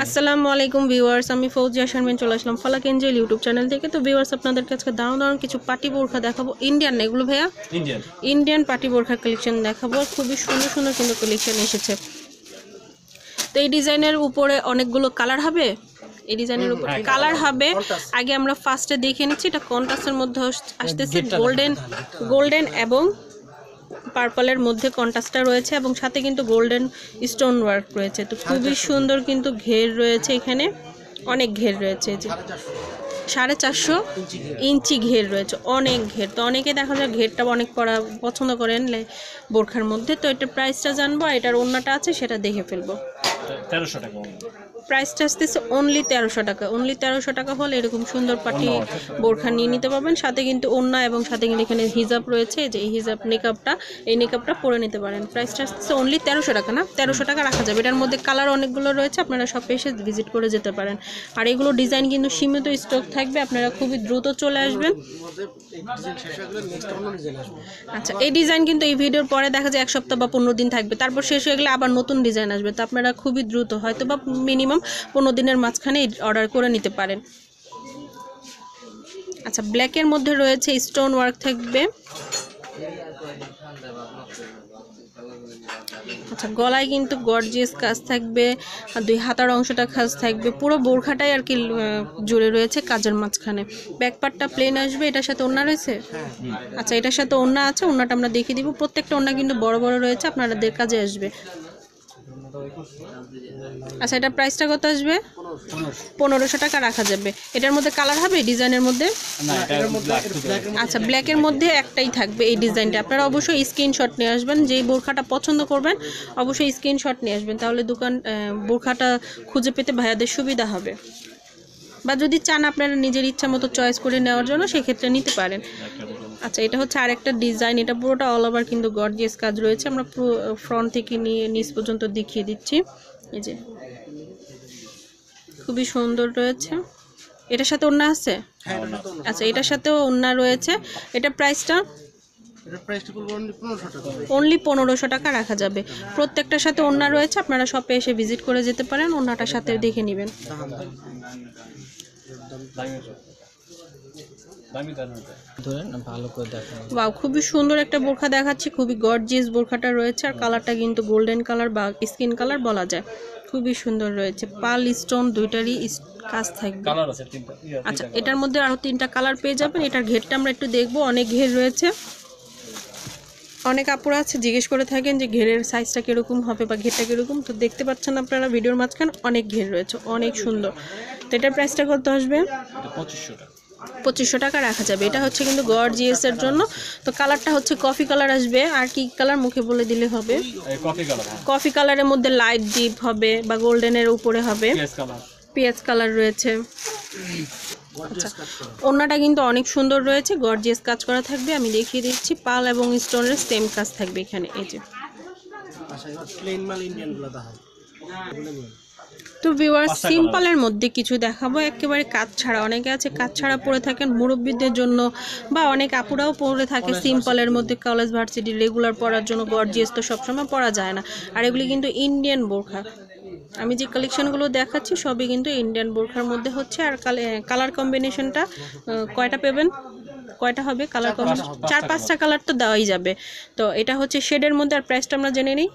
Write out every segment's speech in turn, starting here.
আসসালামু আলাইকুম ভিউয়ার্স, আমি ফৌজিয়া শারমিন চলে আসলাম ফালাক এঞ্জেল ইউটিউব চ্যানেল থেকে। তো ভিউয়ার্স, আপনাদেরকে আজকে দারুণ কিছু পার্টি বোরখা দেখাবো। ইন্ডিয়ান না এগুলো ভাইয়া? ইন্ডিয়ান পার্টি বোরখা কালেকশন দেখাবো। খুবই সুন্দর সুন্দর কিন্তু কালেকশন এসেছে। তো এই ডিজাইনের উপরে অনেকগুলো কালার হবে। এই ডিজাইনের উপর কালার হবে। আগে আমরা ফার্স্টে দেখে নিচ্ছি। এটা কন্ট্রাস্টের মধ্যে আসতেছে, গোল্ডেন এবং পার্পলের মধ্যে কন্ট্রাস্টটা রয়েছে এবং সাথে কিন্তু গোল্ডেন স্টোন ওয়ার্ক রয়েছে। তো খুবই সুন্দর কিন্তু ঘের রয়েছে, এখানে অনেক ঘের রয়েছে। যে 450 ইঞ্চি ঘের রয়েছে, অনেক ঘের। তো অনেকে দেখা যায় ঘেরটা অনেক পরা পছন্দ করেন বোরখার মধ্যে। তো এটার প্রাইসটা জানবো, আর এটার ওন্নাটা আছে সেটা দেখে ফেলবো। 1300 টাকা। প্রাইসটা আসতেছে অনলি 1300 টাকা। অনলি 1300 টাকা হলে এরকম সুন্দর পার্টি বোরখা নিয়ে নিতে পারবেন। সাথে কিন্তু ওন্না এবং সাথে কিন্তু এখানে হিজাব রয়েছে, যে এই হিজাব এই নেকআপটা পরে নিতে পারেন। প্রাইসটা আসতেছে অনলি 1300 টাকা না, 1300 টাকা রাখা যাবে। এটার মধ্যে কালার অনেকগুলো রয়েছে, আপনারা সব এসে ভিজিট করে যেতে পারেন। আর এগুলো ডিজাইন কিন্তু সীমিত স্টক থাকবে, আপনারা খুবই দ্রুত চলে আসবেন। আচ্ছা, এই ডিজাইন কিন্তু এই ভিডিওর পরে দেখা যায় 1 সপ্তাহ বা 15 দিন থাকবে, তারপর শেষ হয়ে গেলে আবার নতুন ডিজাইন আসবে। তো আপনারা খুবই দ্রুত, হয়তো বা মিনিমাম 15 দিনের মাঝখানে অর্ডার করে নিতে পারেন। আচ্ছা, ব্ল্যাকের মধ্যে রয়েছে স্টোন ওয়ার্ক থাকবে। আচ্ছা, গলায় কিন্তু গর্জিয়াস কাজ থাকবে, আর 2 হাতার অংশটা কাজ থাকবে। পুরো বোরখাটাই আর কি জুড়ে রয়েছে কাজের মাঝখানে। ব্যাক পার্টটা প্লেন আসবে। এটার সাথে ওড়না রয়েছে। আচ্ছা, এটার সাথে ওড়না আছে। ওড়নাটা আমরা দেখিয়ে দিব। প্রত্যেকটা ওড়না কিন্তু বড় বড় রয়েছে, আপনাদের কাজে আসবে। আচ্ছা, এটার প্রাইসটা কত আসবে? 1500 টাকা রাখা যাবে। এটার মধ্যে কালার হবে ডিজাইনের মধ্যে? আচ্ছা, ব্ল্যাকের মধ্যে একটাই থাকবে এই ডিজাইনটা। আপনারা অবশ্যই স্ক্রিনশট নিয়ে আসবেন। যেই বোরখাটা পছন্দ করবেন অবশ্যই স্ক্রিনশট নিয়ে আসবেন, তাহলে বোরখাটা খুঁজে পেতে ভাইয়াদের সুবিধা হবে। বা যদি চান আপনারা নিজের ইচ্ছা মতো চয়েস করে নেওয়ার জন্য, সেক্ষেত্রে নিতে পারেন। আচ্ছা, এটা হচ্ছে আরেকটা ডিজাইন। এটা পুরোটা অল ওভার কিন্তু গর্জিয়াস কাজ রয়েছে। আমরা পুরো ফ্রন্ট থেকে নিয়ে নিচ পর্যন্ত দেখিয়ে দিচ্ছি। এই যে খুবই সুন্দর রয়েছে। এটার সাথে ওড়না আছে? আচ্ছা, এটার সাথেও ওড়না রয়েছে। এটা প্রাইসটা অনলি 1500 টাকা রাখা যাবে। প্রত্যেকটার সাথে ওড়না রয়েছে, আপনারা শপে এসে ভিজিট করে যেতে পারেন। ওড়নাটার সাথে দেখে নেবেন। বাহ, খুবই সুন্দর একটা বোরখা দেখাচ্ছি। খুবই গর্জিয়াস বোরখাটা রয়েছে, আর কালারটা কিন্তু গোল্ডেন কালার বা স্কিন কালার বলা যায়। খুবই সুন্দর রয়েছে। পাল স্টোন দুইটারই কাজ থাকবে। আচ্ছা, এটার মধ্যে আরো 3টা কালার পেয়ে যাবেন। এটার ঘেরটা আমরা একটু দেখবো। অনেক ঘের রয়েছে। অনেক আপুরা আছে জিজ্ঞেস করে থাকেন যে ঘেরের সাইজটা কিরকম হবে বা ঘেরটা কিরকম। তো দেখতে পাচ্ছেন আপনারা ভিডিওর মাঝখানে অনেক ঘের রয়েছে, অনেক সুন্দর। তো এটার প্রাইসটা কত আসবে? 2500 টাকা রাখা যাবে। এটা হচ্ছে কিন্তু গর্জিয়াসের জন্য। তো কালারটা হচ্ছে কফি কালার আসবে। আর কি কালার মুখে বলে দিলে হবে? কফি কালারের মধ্যে লাইট ডিপ হবে বা গোল্ডেনের উপরে হবে। পেঁয়াজ কালার রয়েছে। আচ্ছা, ওড়নাটা কিন্তু অনেক সুন্দর রয়েছে, গর্জিয়াস কাজ করা থাকবে। আমি দেখিয়ে দিচ্ছি। পাল এবং স্টোনের সেম কাজ থাকবে এখানে। এই যে তো ভিউয়ার্স, সিম্পলের মধ্যে কিছু দেখাবো একেবারে কাজ ছাড়া। অনেকে আছে কাজ ছাড়া পরে থাকেন মুরব্বীদের জন্য, বা অনেক আপুরাও পরে থাকে সিম্পলের মধ্যে কলেজ ভার্সিটি রেগুলার পরার জন্য। গর্জিয়াস তো সবসময় পরা যায় না। আর এগুলি কিন্তু ইন্ডিয়ান বোরখা। আমি যে কালেকশনগুলো দেখাচ্ছি সবই কিন্তু ইন্ডিয়ান বোরখার মধ্যে হচ্ছে। আর কালার কম্বিনেশনটা কয়টা পেবেন? কয়টা হবে কালার কম্বিনেশন? 4-5টা কালার তো দেওয়াই যাবে। তো এটা হচ্ছে শেডের মধ্যে। আর প্রাইসটা আমরা জেনে নিই।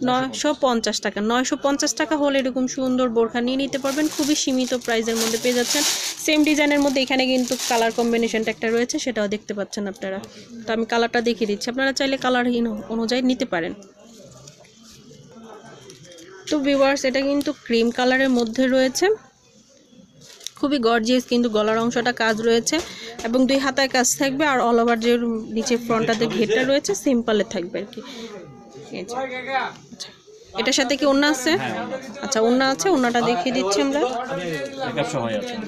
950 টাকা। 950 টাকা হলে এরকম সুন্দর বোরখা নিয়ে নিতে পারবেন। খুবই সীমিত প্রাইসের মধ্যে পেয়ে যাচ্ছেন। সেম ডিজাইনের মধ্যে এখানে কিন্তু কালার কম্বিনেশনটা একটা রয়েছে, সেটাও দেখতে পাচ্ছেন আপনারা। তো আমি কালারটা দেখিয়ে দিচ্ছি, আপনারা চাইলে কালার অনুযায়ী নিতে পারেন। তো ভিউয়ার্স, এটা কিন্তু ক্রিম কালারের মধ্যে রয়েছে। খুবই গর্জিয়াস কিন্তু গলার অংশটা কাজ রয়েছে এবং 2 হাতায় কাজ থাকবে। আর অল ওভার যে নিচে ফ্রন্টটাতে ঘেরটা রয়েছে সিম্পলে থাকবে আর কি। আচ্ছা, এটার সাথে কি ওড়না আছে? আচ্ছা, ওড়না আছে। ওড়নাটা দেখিয়ে দিচ্ছি আমরা।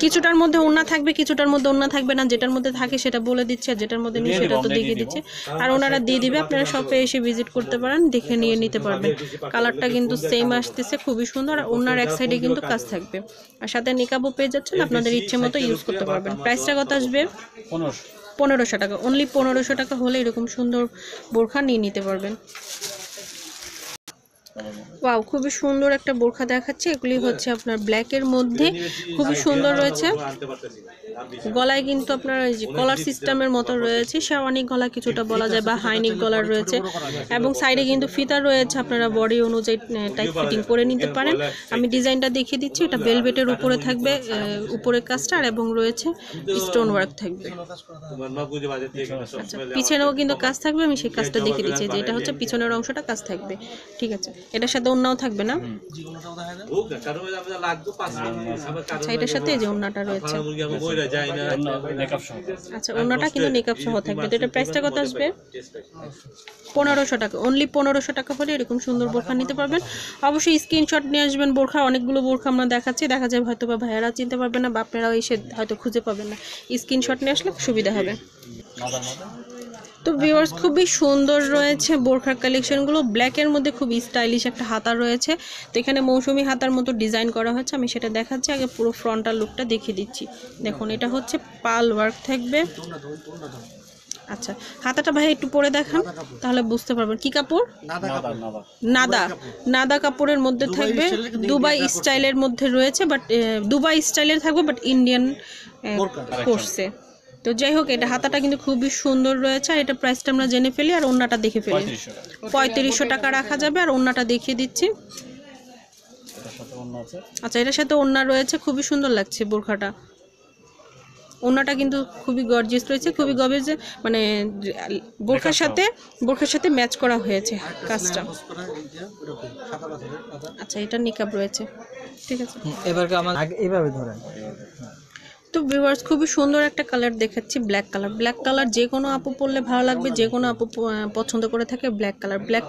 কিছুটার মধ্যে ওড়না থাকবে, কিছুটার মধ্যে ওড়না থাকবে না। যেটার মধ্যে থাকে সেটা বলে দিচ্ছে, আর যেটার মধ্যে নেই সেটা তো দেখিয়ে দিচ্ছে। আর ওনারা দিয়ে দিবে, আপনারা শপে এসে ভিজিট করতে পারেন, দেখে নিয়ে নিতে পারবেন। কালারটা কিন্তু সেম আসতেছে, খুবই সুন্দর। আর ওড়নার এক সাইডে কিন্তু কাজ থাকবে, আর সাথে নিকাবও পেয়ে যাচ্ছেন। আপনাদের ইচ্ছে মতো ইউজ করতে পারবেন। প্রাইসটা কত আসবে? 1500 টাকা। অনলি 1500 টাকা হলে এরকম সুন্দর বোরখা নিয়ে নিতে পারবেন। ওয়াও, খুবই সুন্দর একটা বোরখা দেখাচ্ছি। এগুলি হচ্ছে আপনার ব্ল্যাকের মধ্যে, খুবই সুন্দর রয়েছে। গলায় কিন্তু আপনার এই যে কলার সিস্টেমের মতো রয়েছে, শেরওয়ানি গলা কিছুটা বলা যায় বা হাইনিক গলার রয়েছে, এবং সাইডে কিন্তু ফিতা রয়েছে, আপনারা বডি অনুযায়ী টাইট ফিটিং করে নিতে পারেন। আমি ডিজাইনটা দেখিয়ে দিচ্ছি। এটা ভেলভেটের উপরে থাকবে, উপরে কাজটা, এবং রয়েছে স্টোন ওয়ার্ক থাকবে। আচ্ছা, পিছনেও কিন্তু কাজ থাকবে, আমি সেই কাজটা দেখিয়ে দিচ্ছি যে এটা হচ্ছে পিছনের অংশটা কাজ থাকবে। ঠিক আছে, এটার সাথে ওড়নাও থাকবে না? আচ্ছা, এটার সাথে এই যে ওড়নাটা রয়েছে। আচ্ছা, ওড়নাটা কিন্তু নেকআপ সহ থাকবে। তো এটা প্রাইসটা কত আসবে? 1500 টাকা। অনলি 1500 টাকা হলে এরকম সুন্দর বোরখা নিতে পারবেন। অবশ্যই স্ক্রিনশট নিয়ে আসবেন। বোরখা অনেকগুলো বোরখা আমরা দেখাচ্ছি, দেখা যায় হয়তো বা ভাইয়ারা চিনতে পারবেন না বা আপনারাও এসে হয়তো খুঁজে পাবেন না। স্ক্রিনশট নিয়ে আসলে সুবিধা হবে। তো ভিউয়ার্স, খুবই সুন্দর রয়েছে বোরখার কালেকশনগুলো। ব্ল্যাকের মধ্যে খুব স্টাইলিশ একটা হাতা রয়েছে। তো এখানে মৌসুমি হাতার মতো ডিজাইন করা হয়েছে, আমি সেটা দেখাচ্ছি। আগে পুরো ফ্রন্টাল লুকটা দেখিয়ে দিচ্ছি। দেখুন, এটা হচ্ছে পাল ওয়ার্ক থাকবে। আচ্ছা, হাতাটা ভাই একটু পরে দেখান, তাহলে বুঝতে পারবেন। কি কাপড়? নাদা কাপড়ের মধ্যে থাকবে। দুবাই স্টাইলের মধ্যে রয়েছে, বাট দুবাই স্টাইলের থাকবে, বাট ইন্ডিয়ান করছে। তো যাই হোক, এটা হাতাটা কিন্তু খুবই সুন্দর রয়েছে। আর এটা প্রাইসটা আমরা জেনে ফেলি আর ওড়নাটা দেখে ফেলি। 3500 টাকা রাখা যাবে। আর ওড়নাটা দেখিয়ে দিচ্ছি। আচ্ছা, এটার সাথে ওড়না রয়েছে, খুবই সুন্দর লাগছে বোরখাটা। ওড়নাটা কিন্তু খুবই গর্জিয়াস রয়েছে, খুবই গর্জিয়াস, মানে বোরখার সাথে ম্যাচ করা হয়েছে কাজটা। আচ্ছা, এটা নিকাব রয়েছে। ঠিক আছে, এবার এইভাবে ধরেন। তো ভিউয়ার্স, খুবই সুন্দর একটা কালার দেখাচ্ছি, ব্ল্যাক কালার। যে কোনো আপু পরলে ভালো লাগবে, যে কোনো আপু পছন্দ করে থাকে ব্ল্যাক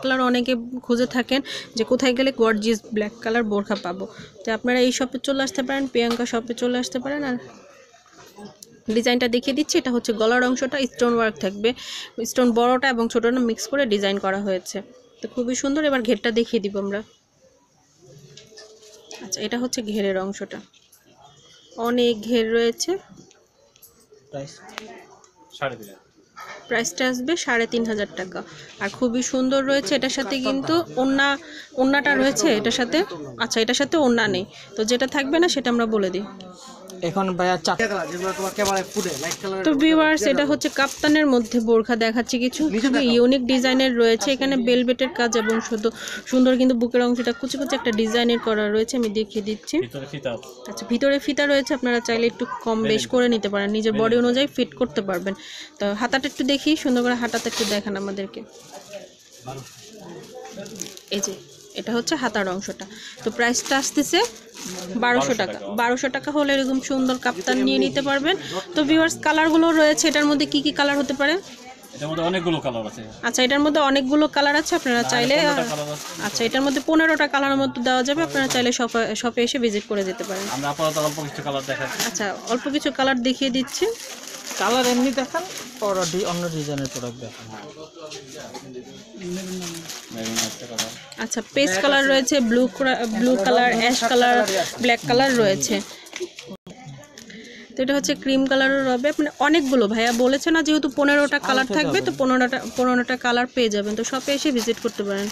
কালার। অনেকে খুঁজে থাকেন যে কোথায় গেলে গর্জিয়াস ব্ল্যাক কালার বোরখা পাবো। তো আপনারা এই শপে চলে আসতে পারেন, প্রিয়াঙ্কা শপে চলে আসতে পারেন। আর ডিজাইনটা দেখিয়ে দিচ্ছি। এটা হচ্ছে গলার অংশটা স্টোন ওয়ার্ক থাকবে, স্টোন বড়টা এবং ছোটটা মিক্স করে ডিজাইন করা হয়েছে। তো খুবই সুন্দর। এবার ঘেরটা দেখিয়ে দিব আমরা। আচ্ছা, এটা হচ্ছে ঘেরের অংশটা, অনেক ঘের রয়েছে। প্রাইসটা আসবে 3500 টাকা। আর খুবই সুন্দর রয়েছে। এটার সাথে কিন্তু ওড়নাটা রয়েছে এটার সাথে। আচ্ছা, এটার সাথে ওড়না নেই, তো যেটা থাকবে না সেটা আমরা বলে দিই। এখন ভাইয়া তো ভিউয়ার্স, এটা হচ্ছে কাপ্তানের মধ্যে বোরখা দেখাচ্ছি। কিছু ইউনিক ডিজাইনের রয়েছে এখানে, বেলভেটের কাজ এবং শুধু সুন্দর কিন্তু বুকের অংশটা কুচি একটা ডিজাইনের করা রয়েছে। আমি দেখিয়ে দিচ্ছি। আচ্ছা, ভিতরে ফিতা রয়েছে, আপনারা চাইলে একটু কম বেশ করে নিতে পারেন, নিজের বডি অনুযায়ী ফিট করতে পারবেন। তো হাতাটা একটু দেখি, সুন্দর করে হাতাটা একটু দেখান আমাদেরকে। এই যে এটা হচ্ছে হাতার অংশটা। তো প্রাইসটা আসতেছে 1200 টাকা। 1200 টাকা হলে এরকম সুন্দর কাপ্তান নিয়ে নিতে পারবেন। তো ভিউয়ার্স, কালারগুলো রয়েছে, এটার মধ্যে কি কি কালার হতে পারে? এটার মধ্যে অনেকগুলো কালার আছে। আচ্ছা, এটার মধ্যে অনেকগুলো কালার আছে, আপনারা চাইলে। আচ্ছা, এটার মধ্যে 15টা কালারের মধ্যে দেওয়া যাবে, আপনারা চাইলে শপে এসে ভিজিট করে যেতে পারেন। আমরা আপাতত অল্প কিছু কালার দেখাচ্ছি। আচ্ছা, অল্প কিছু কালার দেখিয়ে দিচ্ছি। কালার এমনি দেখান, অন্য ডিজাইনের প্রোডাক্ট দেখান। আচ্ছা, পেস্ট কালার রয়েছে, blue colour, ash colour, black colour রয়েছে। তো এটা হচ্ছে ক্রিম কালারও হবে। মানে অনেকগুলো, ভাইয়া বলেছে না যেহেতু 15টা কালার থাকবে, তো 15টা কালার পেয়ে যাবেন। তো শপে এসে ভিজিট করতে পারেন।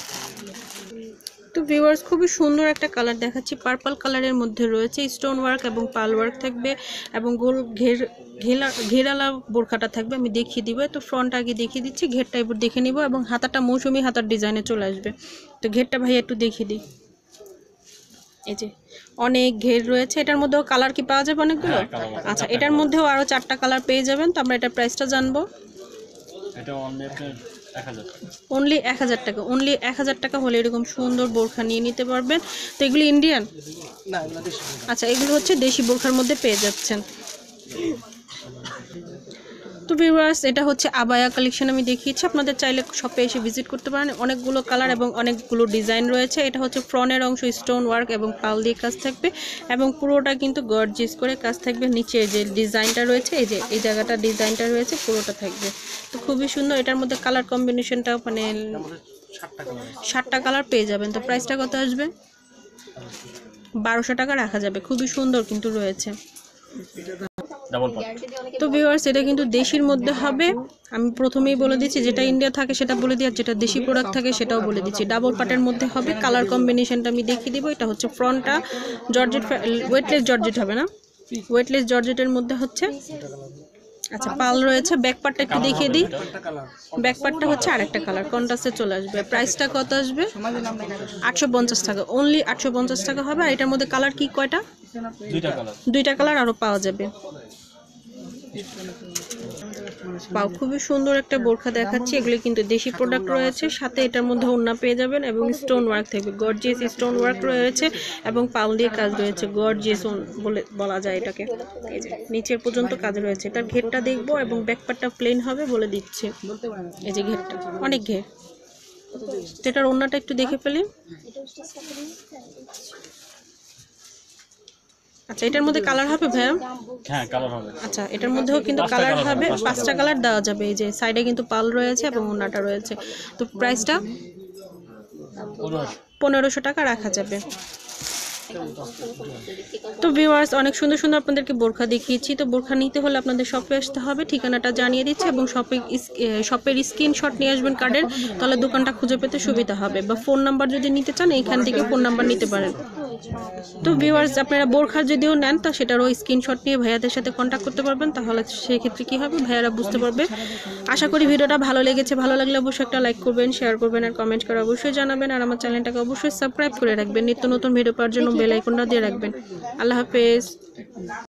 তো ভিউয়ার্স, খুবই সুন্দর একটা কালার দেখাচ্ছি, পার্পল কালারের মধ্যে রয়েছে স্টোন ওয়ার্ক এবং পাল ওয়ার্ক থাকবে, এবং গোল ঘেরালা বোরখাটা থাকবে। আমি দেখিয়ে দিব। তো ফ্রন্ট আগে দেখিয়ে দিচ্ছি, ঘেরটা এবার দেখে নিব, এবং হাতাটা মৌসুমি হাতার ডিজাইনে চলে আসবে। তো ঘেরটা ভাইয়া একটু দেখিয়ে দিই। এই যে অনেক ঘের রয়েছে। এটার মধ্যেও কালার কি পাওয়া যাবে? অনেকগুলো। আচ্ছা, এটার মধ্যেও আরও 4টা কালার পেয়ে যাবেন। তো আমরা এটার প্রাইসটা জানবো। অনলি 1000 টাকা। অনলি 1000 টাকা হলে এরকম সুন্দর বোরখা নিয়ে নিতে পারবেন। তো এগুলো ইন্ডিয়ান? আচ্ছা, এগুলো হচ্ছে দেশি বোরখার মধ্যে পেয়ে যাচ্ছেন। তো ভিউয়ার্স, এটা হচ্ছে আবায়া কালেকশন আমি দেখিয়েছি। আপনাদের চাইলে শপে এসে ভিজিট করতে পারেন। অনেকগুলো কালার এবং অনেকগুলো ডিজাইন রয়েছে। এটা হচ্ছে ফ্রন্টের অংশ স্টোন ওয়ার্ক এবং পাল দিয়ে কাজ থাকবে, এবং পুরোটা কিন্তু গর্জিয়াস করে কাজ থাকবে। নিচে যে ডিজাইনটা রয়েছে, এই যে এই জায়গাটা ডিজাইনটা রয়েছে, পুরোটা থাকবে। তো খুবই সুন্দর। এটার মধ্যে কালার কম্বিনেশনটাও মানে 7টা কালার পেয়ে যাবেন। তো প্রাইসটা কত আসবে? 1200 টাকা রাখা যাবে। খুবই সুন্দর কিন্তু রয়েছে। ডাবল পাট। তো ভিউয়ার্স এটা কিন্তু দেশির মধ্যে হবে। আমি প্রথমেই বলে দিচ্ছি, যেটা ইন্ডিয়া থাকে সেটা বলে দিই, আর যেটা দেশি প্রোডাক্ট থাকে সেটাও বলে দিচ্ছি। ডাবল পাটের মধ্যে হবে। কালার কম্বিনেশনটা আমি দেখিয়ে দিব। এটা হচ্ছে ফ্রন্টটা জর্জেট, ওয়েটলেস জর্জেট হবে না, ওয়েটলেস জর্জেটের মধ্যে হচ্ছে। আচ্ছা, পাল রয়েছে। ব্যাক পার্টটা একটু দেখিয়ে দিই। ব্যাক পার্টটা হচ্ছে আরেকটা কালার, কন্ট্রাস্টে চলে আসবে। প্রাইসটা কত আসবে? 850 টাকা, অনলি 850 টাকা হবে। আর এটার মধ্যে কালার কি কয়টা? দুইটা কালার আরও পাওয়া যাবে। পাও, খুবই সুন্দর একটা বোরখা দেখাচ্ছি। এগুলো কিন্তু দেশি প্রোডাক্ট রয়েছে, সাথে এটার মধ্যে ওড়না পেয়ে যাবেন এবং স্টোন ওয়ার্ক থাকবে। গর্জিয়াস স্টোন ওয়ার্ক রয়েছে এবং পাল দিয়ে কাজ রয়েছে। গর্জিয়াস বলা যায় এটাকে। এই যে নিচের পর্যন্ত কাজ রয়েছে। এটার ঘেরটা দেখবো এবং ব্যাকপার্টটা প্লেন হবে বলে দিচ্ছি। এই যে ঘেরটা অনেক ঘের। তো এটার ওড়নাটা একটু দেখে ফেলি। আচ্ছা, এটার মধ্যে কালার হবে ভাইয়া? হ্যাঁ, কালার হবে। আচ্ছা, এটার মধ্যেও কিন্তু কালার হবে, 5টা কালার দেওয়া যাবে। এই যে সাইডে কিন্তু পাল রয়েছে এবং ওড়নাটা রয়েছে। তো প্রাইসটা 1500 টাকা রাখা যাবে। তো ভিউয়ার্স, অনেক সুন্দর সুন্দর আপনাদেরকে বোরখা দেখিয়েছি। তো বোরখা নিতে হলে আপনাদের শপে আসতে হবে, ঠিকানাটা জানিয়ে দিচ্ছি এবং শপের স্ক্রিনশট নিয়ে আসবেন কার্ডের, তাহলে দোকানটা খুঁজে পেতে সুবিধা হবে। বা ফোন নাম্বার যদি নিতে চান এইখান থেকে ফোন নাম্বার নিতে পারেন। তো ভিউয়ার্স, আপনারা বোরখা যদিও নেন তা সেটারও স্ক্রিনশট নিয়ে ভাইয়াদের সাথে কন্ট্যাক্ট করতে পারবেন, তাহলে সেক্ষেত্রে কী হবে ভাইয়ারা বুঝতে পারবে। আশা করি ভিডিওটা ভালো লেগেছে। ভালো লাগলে অবশ্যই একটা লাইক করবেন, শেয়ার করবেন আর কমেন্ট করে অবশ্যই জানাবেন। আর আমার চ্যানেলটাকে অবশ্যই সাবস্ক্রাইব করে রাখবেন। নিত্য নতুন ভিডিও পাওয়ার জন্য বেল আইকনটা দিয়ে রাখবেন। আল্লাহ হাফেজ।